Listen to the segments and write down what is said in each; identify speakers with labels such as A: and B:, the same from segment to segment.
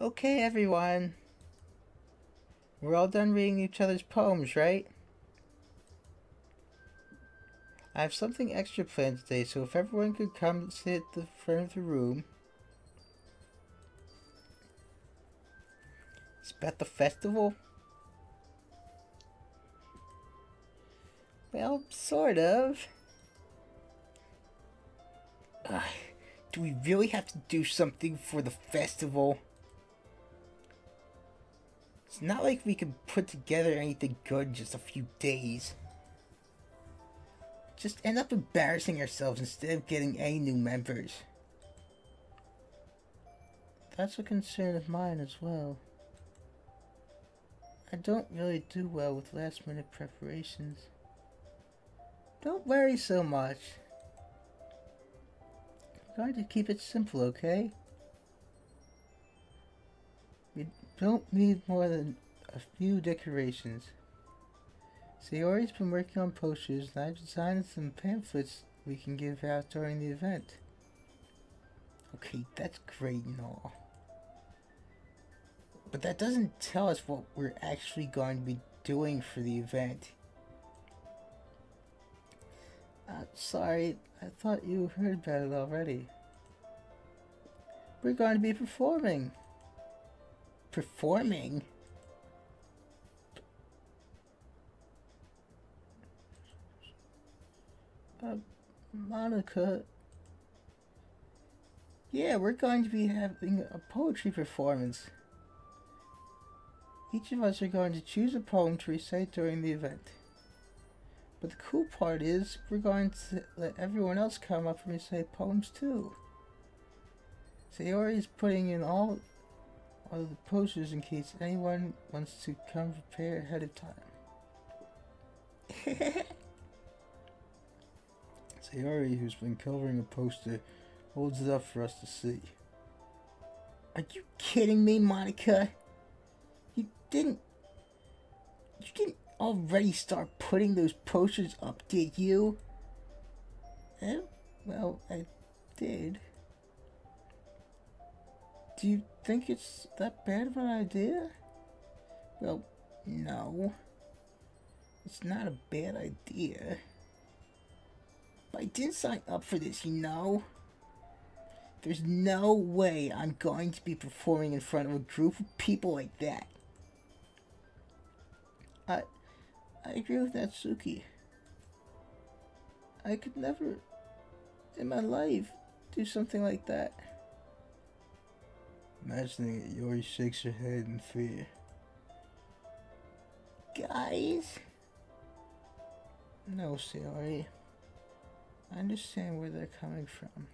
A: Okay, everyone. We're all done reading each other's poems, right? I have something extra planned today, so if everyone could come sit at the front of the room. It's about the festival? Well, sort of. Ugh, do we really have to do something for the festival? It's not like we can put together anything good in just a few days. Just end up embarrassing ourselves instead of getting any new members. That's a concern of mine as well. I don't really do well with last minute preparations. Don't worry so much. I'm going to keep it simple, okay? We don't need more than a few decorations. Sayori's been working on posters, and I've designed some pamphlets we can give out during the event. Okay, that's great and all. But that doesn't tell us what we're actually going to be doing for the event. Sorry, I thought you heard about it already. We're going to be performing. Performing? Monica. Yeah, we're going to be having a poetry performance. Each of us are going to choose a poem to recite during the event. But the cool part is, we're going to let everyone else come up and recite poems too. Sayori is putting in all of the posters in case anyone wants to come prepared ahead of time. Sayori, who's been coloring a poster, holds it up for us to see. Are you kidding me, Monica? You didn't already start putting those posters up, did you? Well, I did. Do you think it's that bad of an idea? Well, no. It's not a bad idea. But I didn't sign up for this, you know? There's no way I'm going to be performing in front of a group of people like that. I agree with Natsuki. I could never, in my life, do something like that. Imagining it, Yori shakes her head in fear. Guys? No, Sayori. I understand where they're coming from.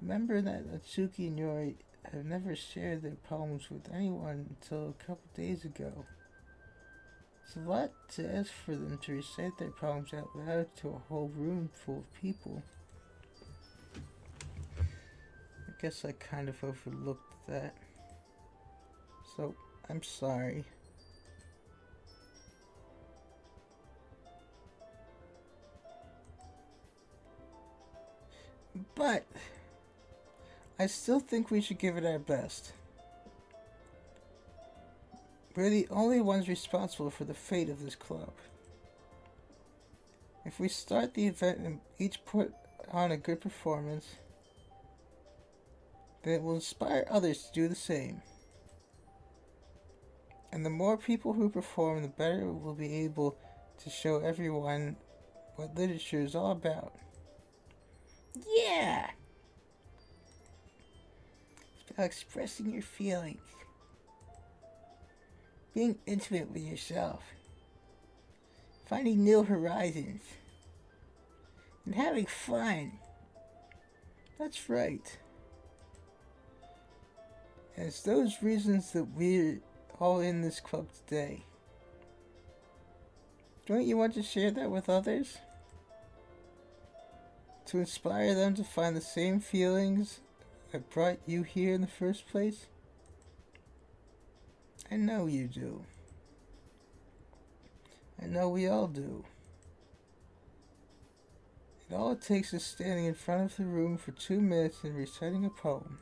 A: Remember that Natsuki and Yori have never shared their poems with anyone until a couple days ago. It's a lot to ask for them to recite their poems out loud to a whole room full of people. I guess I kind of overlooked that. So, I'm sorry. But I still think we should give it our best. We're the only ones responsible for the fate of this club. If we start the event and each put on a good performance, then it will inspire others to do the same. And the more people who perform, the better we'll be able to show everyone what literature is all about. Yeah! It's about expressing your feelings. Being intimate with yourself. Finding new horizons. And having fun. That's right. And it's those reasons that we're all in this club today. Don't you want to share that with others? To inspire them to find the same feelings that brought you here in the first place? I know you do. I know we all do. And all it takes is standing in front of the room for 2 minutes and reciting a poem.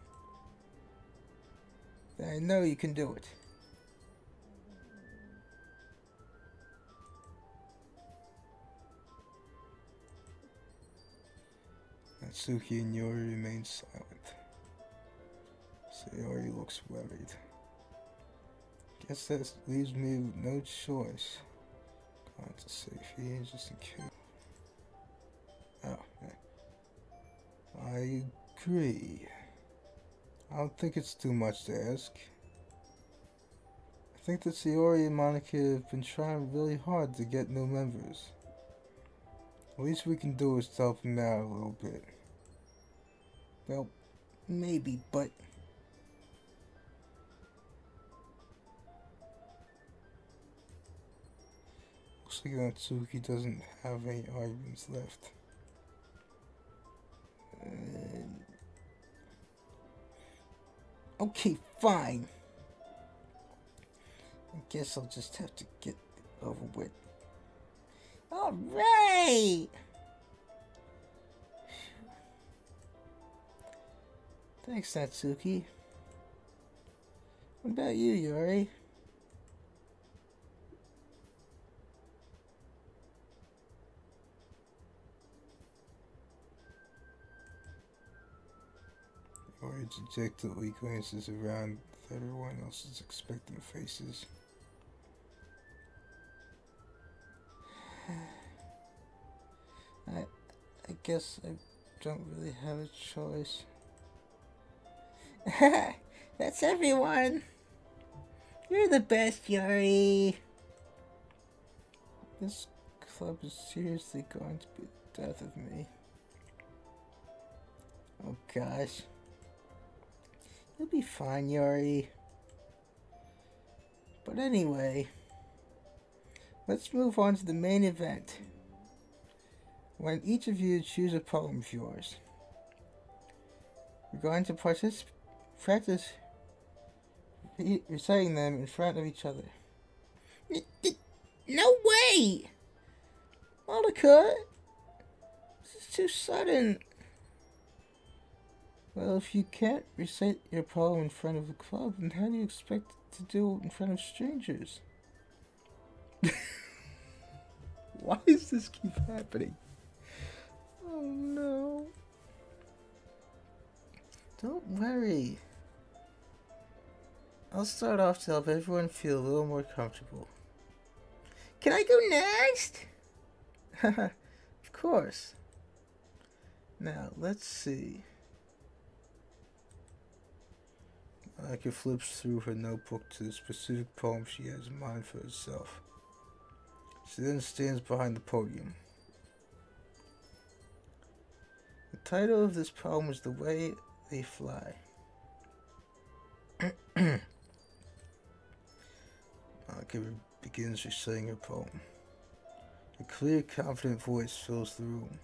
A: then I know you can do it. Natsuki and Yori remain silent. Sayori looks worried. Guess that leaves me with no choice. Going to safety just in case. Oh, yeah. I agree. I don't think it's too much to ask. I think that Sayori and Monica have been trying really hard to get new members. The least we can do is help them out a little bit. Well, maybe, but... Looks like Natsuki doesn't have any arguments left. Okay, fine. I guess I'll just have to get it over with. Alright! Thanks, Natsuki. What about you, Yori? Yori dejectedly glances around at everyone else's expectant faces. I guess I don't really have a choice. That's everyone. You're the best, Yori. This club is seriously going to be the death of me. Oh gosh. You'll be fine, Yori. But anyway, let's move on to the main event. When each of you choose a poem of yours, we're going to practice reciting them in front of each other. No way! Monica! This is too sudden. Well, if you can't recite your poem in front of the club, then how do you expect to do it in front of strangers? Why does this keep happening? Oh no. Don't worry. I'll start off to help everyone feel a little more comfortable. Can I go next? Of course. Now, let's see. Monica flips through her notebook to the specific poem she has in mind for herself. She then stands behind the podium. The title of this poem is The Way They Fly. Monica begins reciting her poem. Her clear, confident voice fills the room.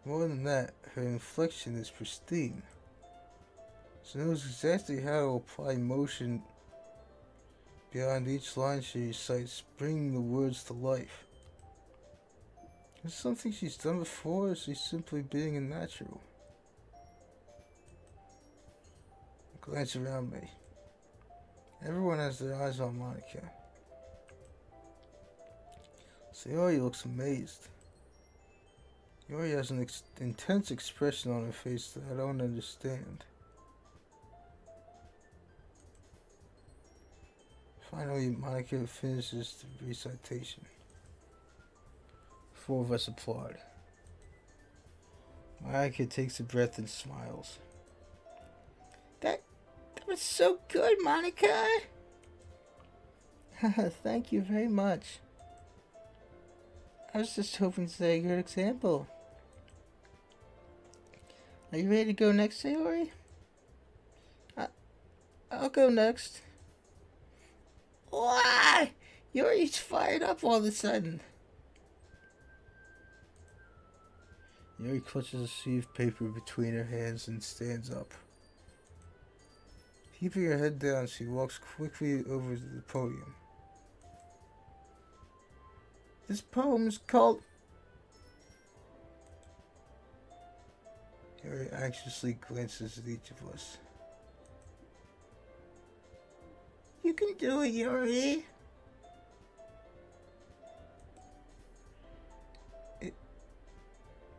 A: More than that, her inflection is pristine. She knows exactly how to apply emotion beyond each line she recites, bringing the words to life. Is this something she's done before, or is she simply being a natural? I glance around me. Everyone has their eyes on Monica. Sayori looks amazed. Yori has an intense expression on her face that I don't understand. Finally, Monica finishes the recitation. 4 of us applaud. Monica takes a breath and smiles. That was so good, Monica! Thank you very much. I was just hoping to set a good example. Are you ready to go next, Sayori? I'll go next. Why? Yori's fired up all of a sudden. Yori clutches a sheet of paper between her hands and stands up. Keeping her head down, she walks quickly over to the podium. This poem is called... Yori anxiously glances at each of us. do it, Yuri.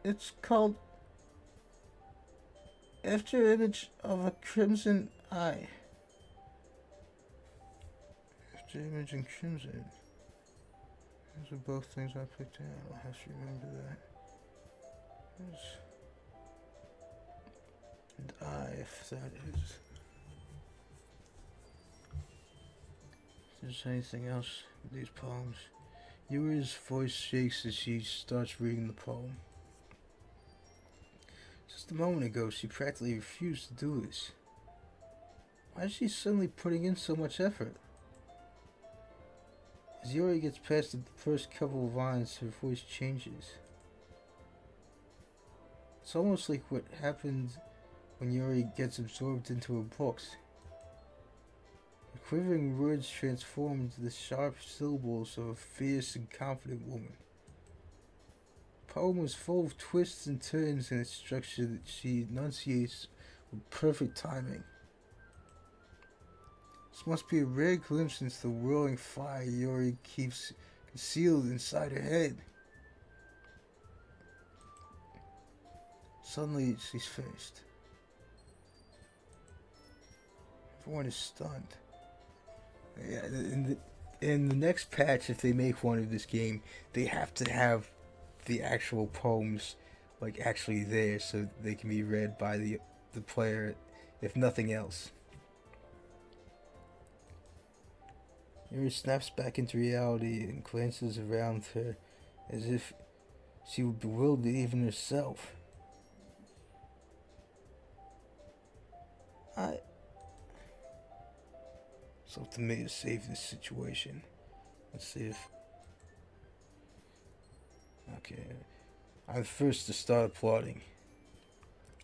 A: It's called Afterimage of a Crimson Eye. Afterimage and Crimson. Those are both things I picked out. I'll have to remember that. And I, if that is. If there's anything else with these poems. Yuri's voice shakes as she starts reading the poem. Just a moment ago, she practically refused to do this. Why is she suddenly putting in so much effort? As Yuri gets past the first couple of lines, her voice changes. It's almost like what happens when Yuri gets absorbed into her books. The quivering words transform into the sharp syllables of a fierce and confident woman. The poem was full of twists and turns in its structure that she enunciates with perfect timing. This must be a rare glimpse into the whirling fire Yuri keeps concealed inside her head. Suddenly, she's finished. Everyone is stunned. Yeah, in the next patch, if they make one of this game, they have to have the actual poems like actually there so they can be read by the player, if nothing else. Yuri snaps back into reality and glances around her as if she would bewilder even herself. It's up to me to save this situation. Let's see if... Okay. I'm first to start applauding.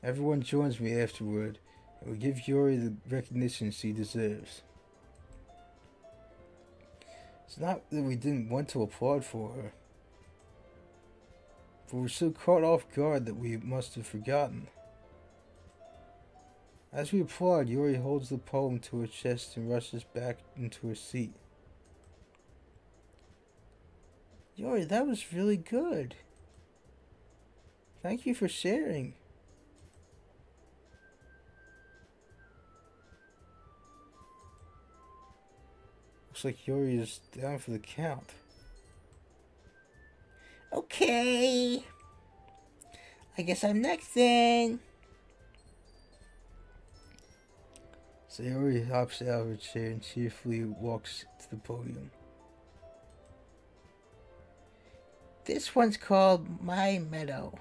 A: Everyone joins me afterward, and we give Yuri the recognition she deserves. It's not that we didn't want to applaud for her, but we're so caught off guard that we must have forgotten. As we applaud, Yuri holds the poem to her chest and rushes back into her seat. Yuri, that was really good. Thank you for sharing. Looks like Yuri is down for the count. Okay. I guess I'm next then. Sayori hops out of her chair and cheerfully walks to the podium. This one's called My Meadow.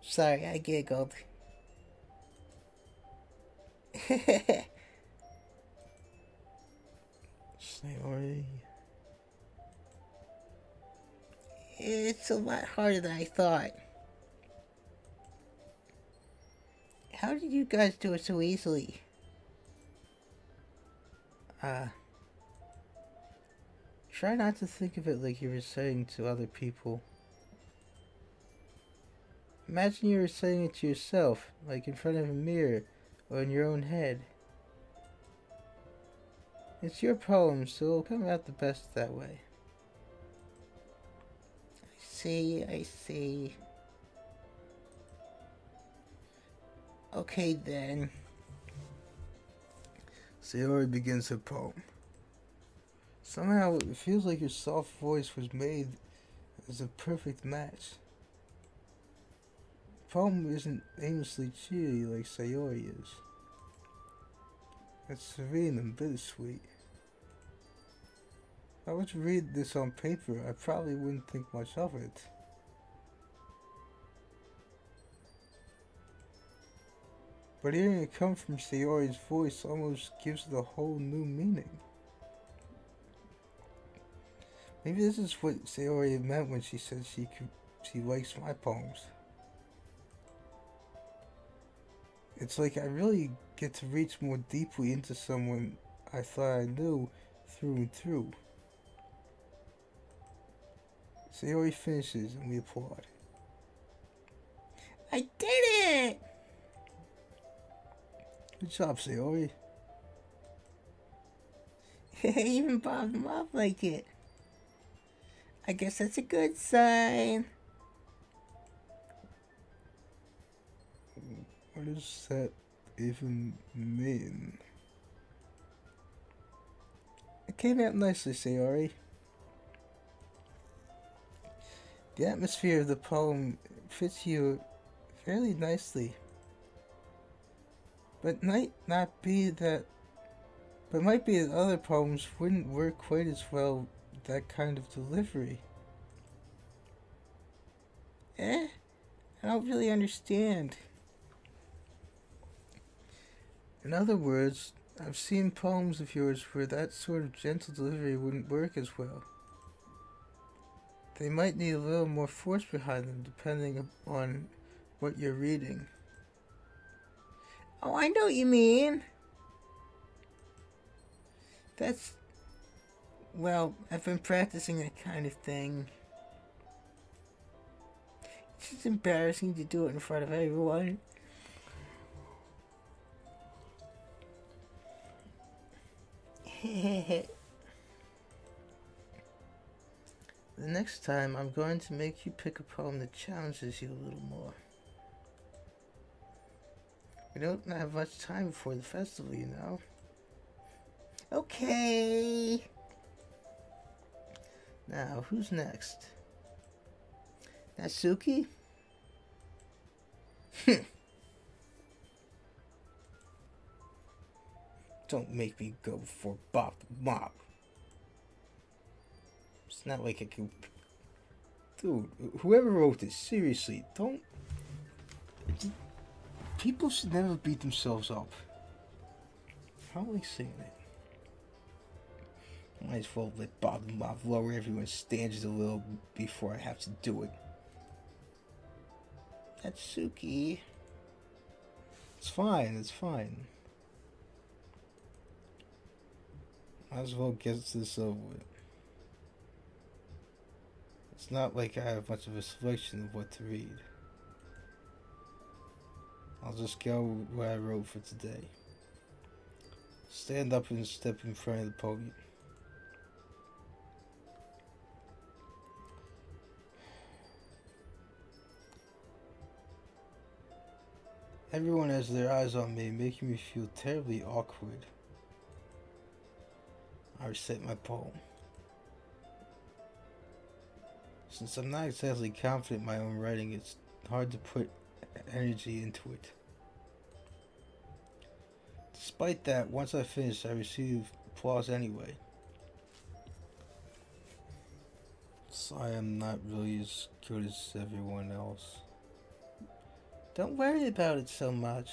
A: Sorry, I giggled. Sayori. It's a lot harder than I thought. How did you guys do it so easily? Try not to think of it like you were saying to other people. Imagine you were saying it to yourself, like in front of a mirror or in your own head. It's your poem, so it'll come out the best that way. I see. Okay then. Sayori begins her poem. Somehow it feels like your soft voice was made as a perfect match. The poem isn't aimlessly cheery like Sayori is. It's serene and bittersweet. If I were to read this on paper, I probably wouldn't think much of it. But hearing it come from Sayori's voice almost gives it a whole new meaning. Maybe this is what Sayori meant when she said she likes my poems. It's like I really get to reach more deeply into someone I thought I knew through and through. Sayori finishes and we applaud. I did it!
B: Good job, Sayori.
A: Even Bob and Mom like it. I guess that's a good sign.
B: What does that even mean? It came out nicely, Sayori. The atmosphere of the poem fits you fairly nicely. But might be that other poems wouldn't work quite as well with that kind of delivery.
A: I don't really understand.
B: In other words, I've seen poems of yours where that sort of gentle delivery wouldn't work as well. They might need a little more force behind them depending on what you're reading.
A: Oh, I know what you mean. Well, I've been practicing that kind of thing. It's just embarrassing to do it in front of everyone.
B: The next time, I'm going to make you pick a poem that challenges you a little more. We don't have much time before the festival, you know.
A: Okay.
B: Now, who's next?
A: Natsuki?
B: Don't make me go for Bob the Mop. It's not like I can... Dude, whoever wrote this, seriously, don't... People should never beat themselves up. How am I saying it? Might as well let Bob the Mop lower everyone's standards a little before I have to do it.
A: Natsuki.
B: It's fine, it's fine. Might as well get this over with. It's not like I have much of a selection of what to read. I'll just go with what I wrote for today. Stand up and step in front of the podium. Everyone has their eyes on me, making me feel terribly awkward. I recite my poem. Since I'm not exactly confident in my own writing, it's hard to put energy into it. Despite that, once I finish, I receive applause anyway. So I am not really as good as everyone else. Don't worry about it so much.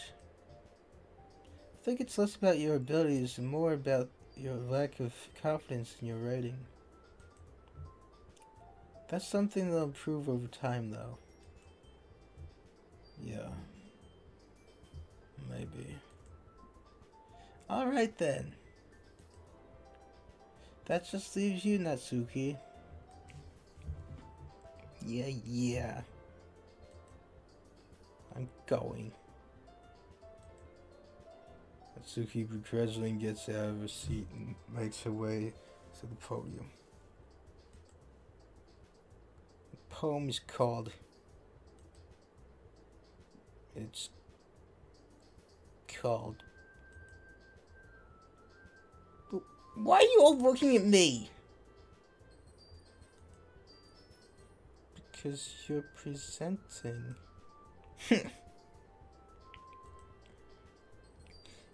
B: I think it's less about your abilities and more about your lack of confidence in your writing. That's something that'll improve over time, though. Yeah. Maybe. Alright then. That just leaves you, Natsuki. Yeah. I'm going. Natsuki gradually gets out of her seat and makes her way to the podium. The poem is called... It's called...
A: Why are you all looking at me?
B: Because you're presenting.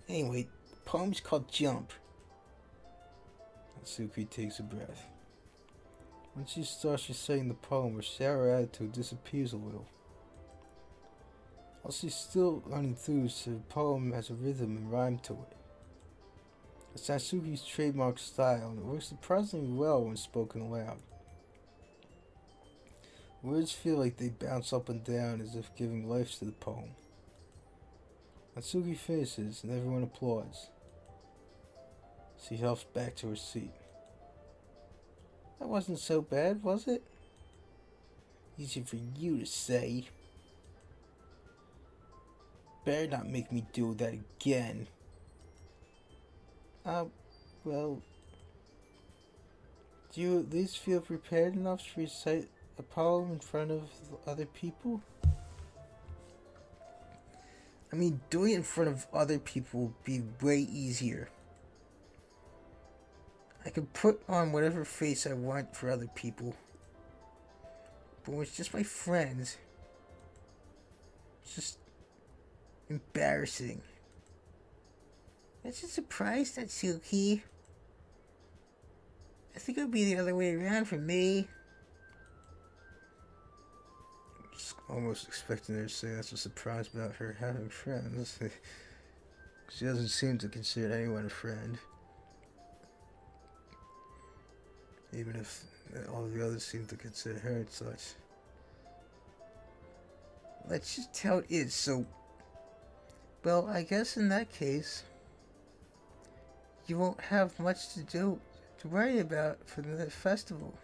A: Anyway, the poem's called Jump.
B: Natsuki takes a breath. When she starts reciting the poem, her sour attitude disappears a little. While she's still unenthused, the poem has a rhythm and rhyme to it. It's Natsuki's trademark style, and it works surprisingly well when spoken aloud. Words feel like they bounce up and down as if giving life to the poem. Natsuki finishes, and everyone applauds. She hops back to her seat. That wasn't so bad, was it? Easy for you to say. better not make me do that again. Well, do you at least feel prepared enough to recite a poem in front of other people?
A: I mean, doing it in front of other people would be way easier. I could put on whatever face I want for other people. But when it's just my friends, it's just embarrassing. That's a surprise, Natsuki. I think it would be the other way around for me.
B: Just almost expecting her to say that's a surprise about her having friends. She doesn't seem to consider anyone a friend. Even if all the others seem to consider her and such.
A: Let's just tell it is, so... Well, I guess in that case, you won't have much to worry about for the festival.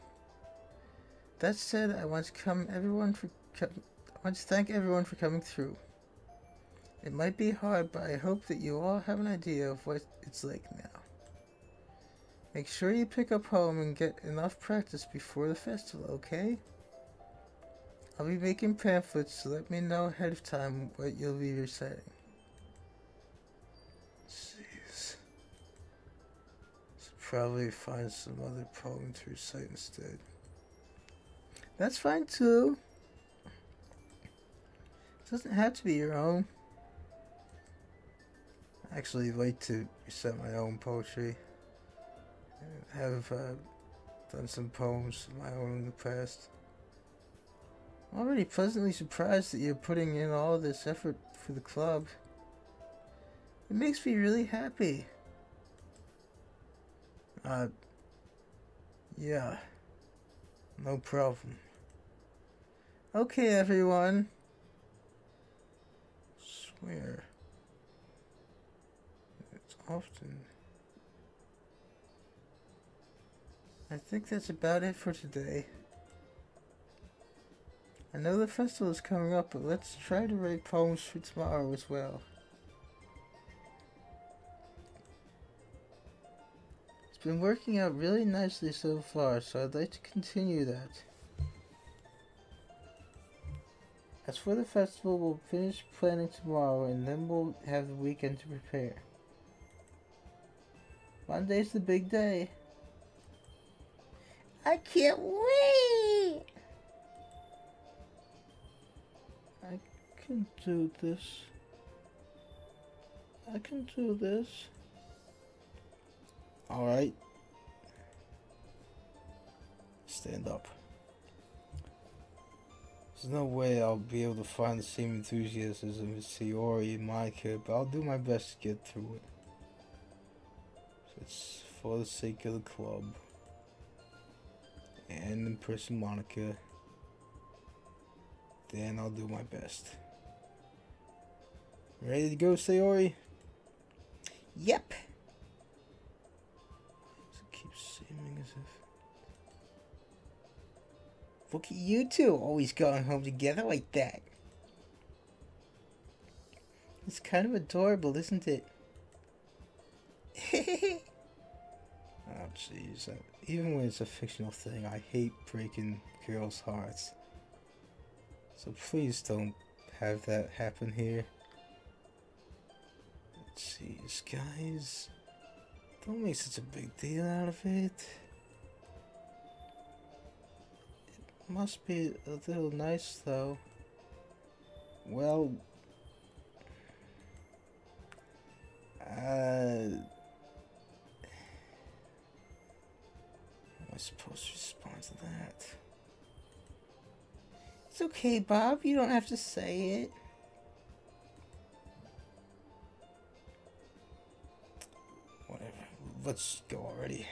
A: That said, I want to thank everyone for coming through. It might be hard, but I hope that you all have an idea of what it's like now. Make sure you pick up home and get enough practice before the festival, okay? I'll be making pamphlets, so let me know ahead of time what you'll be reciting.
B: Jeez. Should probably find some other poem to recite instead.
A: That's fine too. It doesn't have to be your own.
B: I actually like to recite my own poetry. I have done some poems of my own in the past.
A: I'm already pleasantly surprised that you're putting in all this effort for the club. It makes me really happy.
B: Yeah. No problem.
A: Okay, everyone.
B: Swear. It's often...
A: I think that's about it for today. I know the festival is coming up, but let's try to write poems for tomorrow as well. It's been working out really nicely so far, so I'd like to continue that. As for the festival, we'll finish planning tomorrow and then we'll have the weekend to prepare. Monday's the big day. I can't wait! I can do this. I can do this.
B: Alright. Stand up. There's no way I'll be able to find the same enthusiasm as Sayori and Monica, but I'll do my best to get through it. It's for the sake of the club. And in person Monica. Then I'll do my best. Ready to go, Sayori?
A: Yep.
B: It keeps seeming as if...
A: Look at you two, always going home together like that. It's kind of adorable, isn't it?
B: Oh, jeez. Even when it's a fictional thing, I hate breaking girls' hearts. So please don't have that happen here. Jeez, guys. Don't make such a big deal out of it. It must be a little nice, though. Well... How am I supposed to respond to that?
A: It's okay, Bob. You don't have to say it.
B: Whatever. Let's go already.